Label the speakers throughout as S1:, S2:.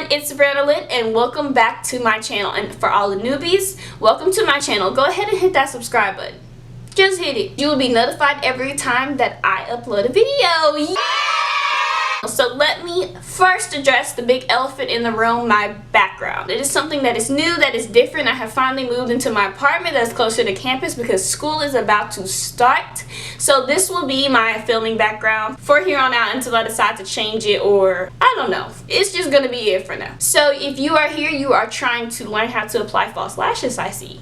S1: everyone, it's BRIANNA LYNN and welcome back to my channel. And for all the newbies, welcome to my channel. Go ahead and hit that subscribe button. Just hit it. You will be notified every time that I upload a video. Yeah! So let me first address the big elephant in the room, my background. It is something that is new, that is different. I have finally moved into my apartment that's closer to campus because school is about to start. So this will be my filming background for here on out until I decide to change it, or I don't know. It's just gonna be it for now. So if you are here, you are trying to learn how to apply false lashes, I see.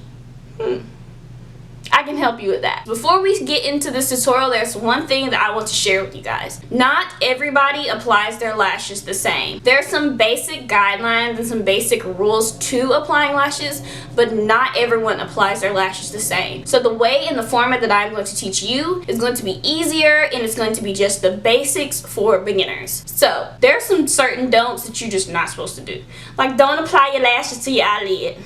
S1: I can help you with that. Before we get into this tutorial, there's one thing that I want to share with you guys. Not everybody applies their lashes the same. There are some basic guidelines and some basic rules to applying lashes, but not everyone applies their lashes the same. So the way and the format that I'm going to teach you is going to be easier, and it's going to be just the basics for beginners. So there are some certain don'ts that you're just not supposed to do. Like, don't apply your lashes to your eyelid.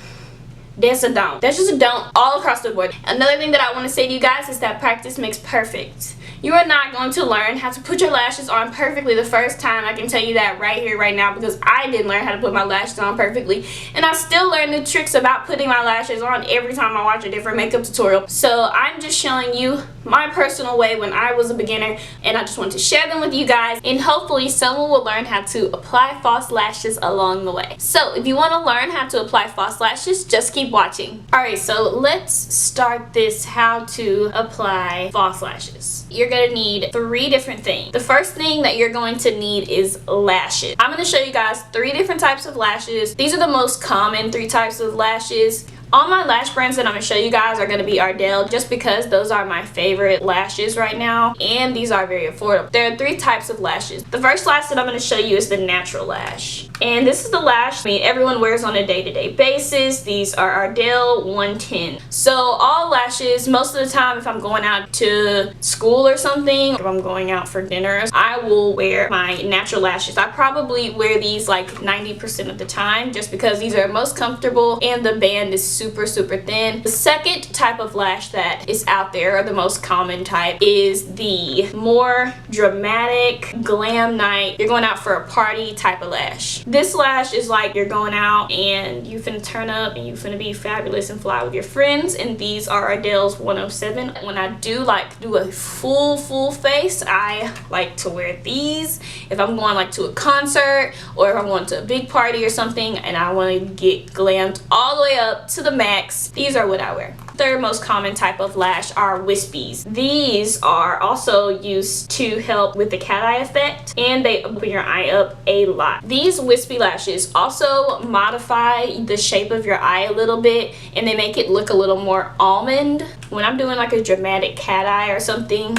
S1: That's a don't. That's just a don't all across the board. Another thing that I want to say to you guys is that practice makes perfect. You are not going to learn how to put your lashes on perfectly the first time. I can tell you that right here, right now, because I didn't learn how to put my lashes on perfectly. And I still learn new tricks about putting my lashes on every time I watch a different makeup tutorial. So I'm just showing you my personal way when I was a beginner, and I just want to share them with you guys, and hopefully someone will learn how to apply false lashes along the way. So if you want to learn how to apply false lashes, just keep watching. Alright, so let's start this how to apply false lashes. You're going to need 3 different things. The first thing that you're going to need is lashes. I'm going to show you guys 3 different types of lashes. These are the most common 3 types of lashes. All my lash brands that I'm going to show you guys are going to be Ardell, just because those are my favorite lashes right now, and these are very affordable. There are 3 types of lashes. The first lash that I'm going to show you is the natural lash. And this is the lash everyone wears on a day-to-day basis. These are Ardell 110. So all lashes, most of the time if I'm going out to school or something, if I'm going out for dinners, I will wear my natural lashes. I probably wear these like 90% of the time, just because these are most comfortable and the band is super thin. The second type of lash that is out there, or the most common type, is the more dramatic glam night, you're going out for a party type of lash. This lash is like you're going out and you finna turn up and you finna be fabulous and fly with your friends, and these are Ardell's 107. When I do a full face, I like to wear these if I'm going like to a concert, or if I'm going to a big party or something and I want to get glammed all the way up to the max. These are what I wear. Third most common type of lash are wispies. These are also used to help with the cat eye effect, and they open your eye up a lot. These wispy lashes also modify the shape of your eye a little bit, and they make it look a little more almond. When I'm doing like a dramatic cat eye or something,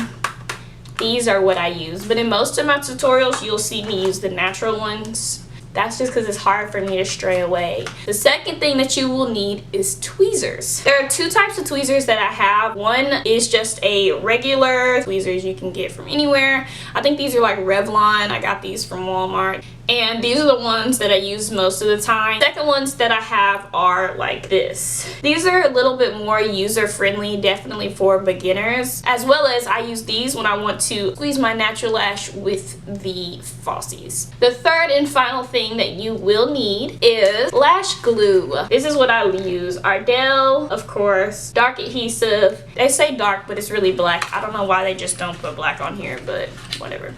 S1: these are what I use. But in most of my tutorials, you'll see me use the natural ones. That's just because it's hard for me to stray away. The second thing that you will need is tweezers. There are 2 types of tweezers that I have. One is just a regular tweezers you can get from anywhere. I think these are like Revlon. I got these from Walmart. And these are the ones that I use most of the time. Second ones that I have are like this. These are a little bit more user-friendly, definitely for beginners. As well as I use these when I want to squeeze my natural lash with the falsies. The third and final thing that you will need is lash glue. This is what I use. Ardell, of course. Dark adhesive. They say dark, but it's really black. I don't know why they just don't put black on here, but whatever.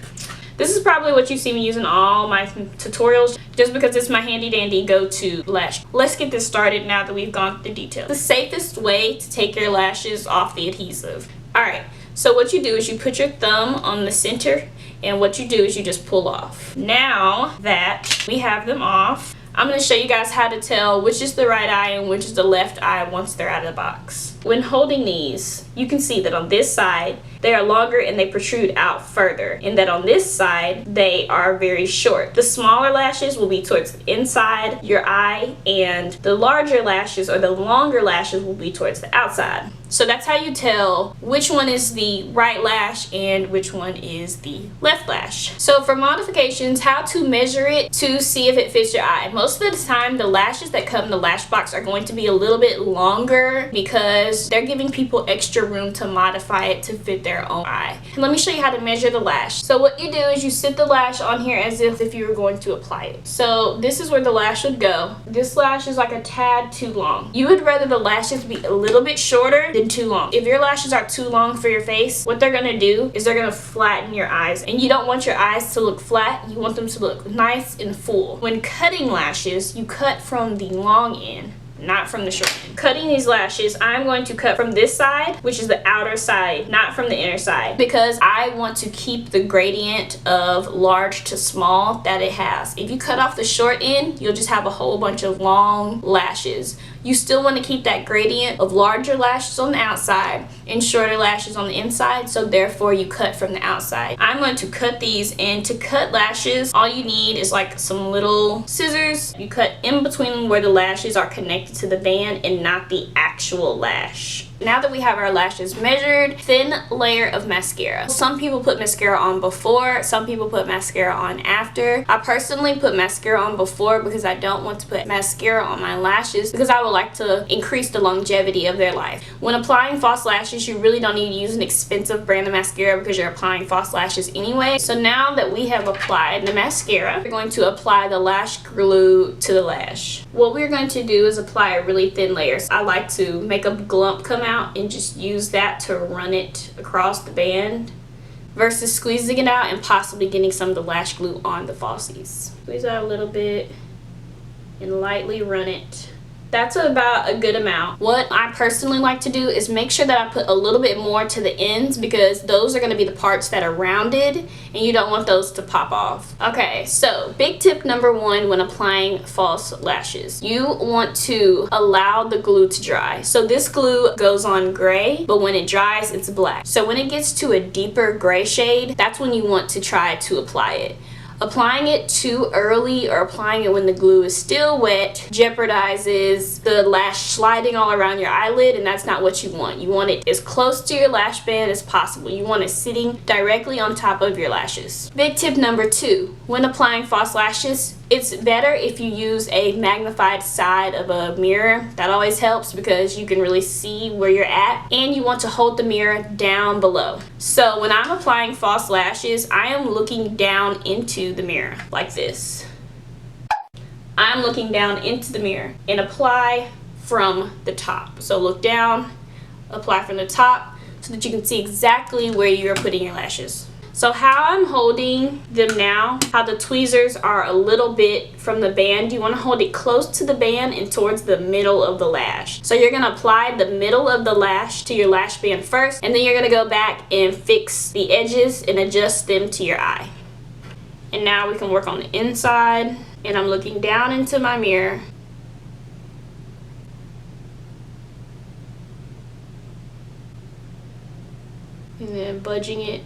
S1: This is probably what you see me using all my tutorials, just because it's my handy dandy go-to lash. Let's get this started now that we've gone through the details. The safest way to take your lashes off the adhesive. Alright, so what you do is you put your thumb on the center, and what you do is you just pull off. Now that we have them off, I'm going to show you guys how to tell which is the right eye and which is the left eye once they're out of the box. When holding these, you can see that on this side, they are longer and they protrude out further, and that on this side, they are very short. The smaller lashes will be towards the inside your eye, and the larger lashes, or the longer lashes, will be towards the outside. So that's how you tell which one is the right lash and which one is the left lash. So for modifications, how to measure it to see if it fits your eye. Most of the time, the lashes that come in the lash box are going to be a little bit longer because because they're giving people extra room to modify it to fit their own eye. Let me show you how to measure the lash. So what you do is you sit the lash on here as if you were going to apply it. So this is where the lash would go. This lash is like a tad too long. You would rather the lashes be a little bit shorter than too long. If your lashes are too long for your face, what they're gonna do is they're gonna flatten your eyes, and you don't want your eyes to look flat. You want them to look nice and full. When cutting lashes, you cut from the long end, not from the short end. Cutting these lashes, I'm going to cut from this side, which is the outer side, not from the inner side, because I want to keep the gradient of large to small that it has. If you cut off the short end, you'll just have a whole bunch of long lashes. You still want to keep that gradient of larger lashes on the outside and shorter lashes on the inside, so therefore you cut from the outside. I'm going to cut these, and to cut lashes, all you need is like some little scissors. You cut in between where the lashes are connected to the band and not the actual lash. Now that we have our lashes measured, thin layer of mascara. Some people put mascara on before, some people put mascara on after. I personally put mascara on before because I don't want to put mascara on my lashes, because I would like to increase the longevity of their life. When applying false lashes, you really don't need to use an expensive brand of mascara because you're applying false lashes anyway. So now that we have applied the mascara, we're going to apply the lash glue to the lash. What we're going to do is apply a really thin layer. So I like to make a glump come out and just use that to run it across the band versus squeezing it out and possibly getting some of the lash glue on the falsies. Squeeze out a little bit and lightly run it. That's about a good amount. What I personally like to do is make sure that I put a little bit more to the ends, because those are going to be the parts that are rounded and you don't want those to pop off. Okay, so big tip number one when applying false lashes. You want to allow the glue to dry. So this glue goes on gray, but when it dries, it's black. So when it gets to a deeper gray shade, that's when you want to try to apply it. Applying it too early or applying it when the glue is still wet jeopardizes the lash sliding all around your eyelid, and that's not what you want. You want it as close to your lash band as possible. You want it sitting directly on top of your lashes. Big tip number two, when applying false lashes, it's better if you use a magnified side of a mirror. That always helps because you can really see where you're at, and you want to hold the mirror down below. So when I'm applying false lashes, I am looking down into the mirror like this. I'm looking down into the mirror and apply from the top. So look down, apply from the top so that you can see exactly where you're putting your lashes. So how I'm holding them now, how the tweezers are a little bit from the band, you want to hold it close to the band and towards the middle of the lash. So you're going to apply the middle of the lash to your lash band first, and then you're going to go back and fix the edges and adjust them to your eye. And now we can work on the inside, and I'm looking down into my mirror. And then budging it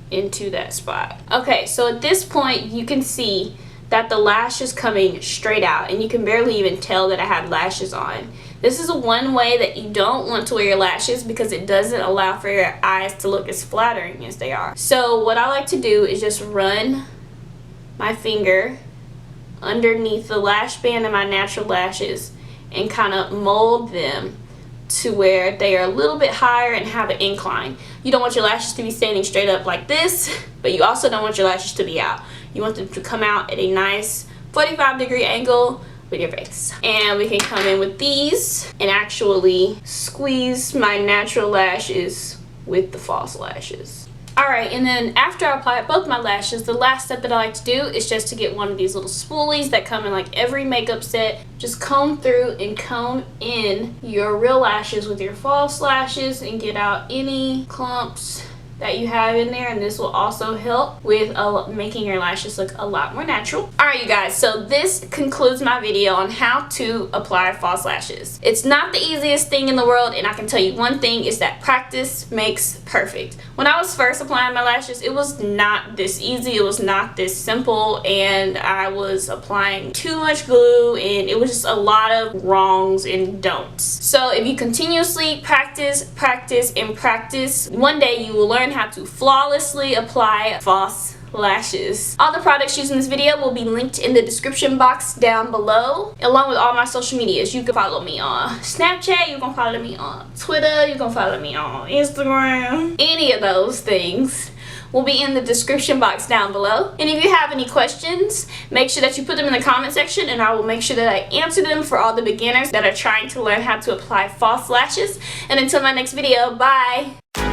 S1: into that spot. Okay, so at this point you can see that the lash is coming straight out, and you can barely even tell that I have lashes on. This is one way that you don't want to wear your lashes because it doesn't allow for your eyes to look as flattering as they are. So what I like to do is just run my finger underneath the lash band of my natural lashes and kind of mold them to where they are a little bit higher and have an incline. You don't want your lashes to be standing straight up like this, but you also don't want your lashes to be out. You want them to come out at a nice 45-degree angle with your face. And we can come in with these and actually squeeze my natural lashes with the false lashes. Alright, and then after I apply both my lashes, the last step that I like to do is just to get one of these little spoolies that come in like every makeup set. Just comb through and comb in your real lashes with your false lashes and get out any clumps that you have in there, and this will also help with making your lashes look a lot more natural. Alright you guys, so this concludes my video on how to apply false lashes. It's not the easiest thing in the world, and I can tell you one thing is that practice makes perfect. When I was first applying my lashes, it was not this easy, it was not this simple, and I was applying too much glue, and it was just a lot of wrongs and don'ts. So if you continuously practice, and practice, one day you will learn how to flawlessly apply false lashes. All the products used in this video will be linked in the description box down below, along with all my social medias. You can follow me on Snapchat, you can follow me on Twitter, you can follow me on Instagram. Any of those things will be in the description box down below. And if you have any questions, make sure that you put them in the comment section, and I will make sure that I answer them for all the beginners that are trying to learn how to apply false lashes. And until my next video, bye!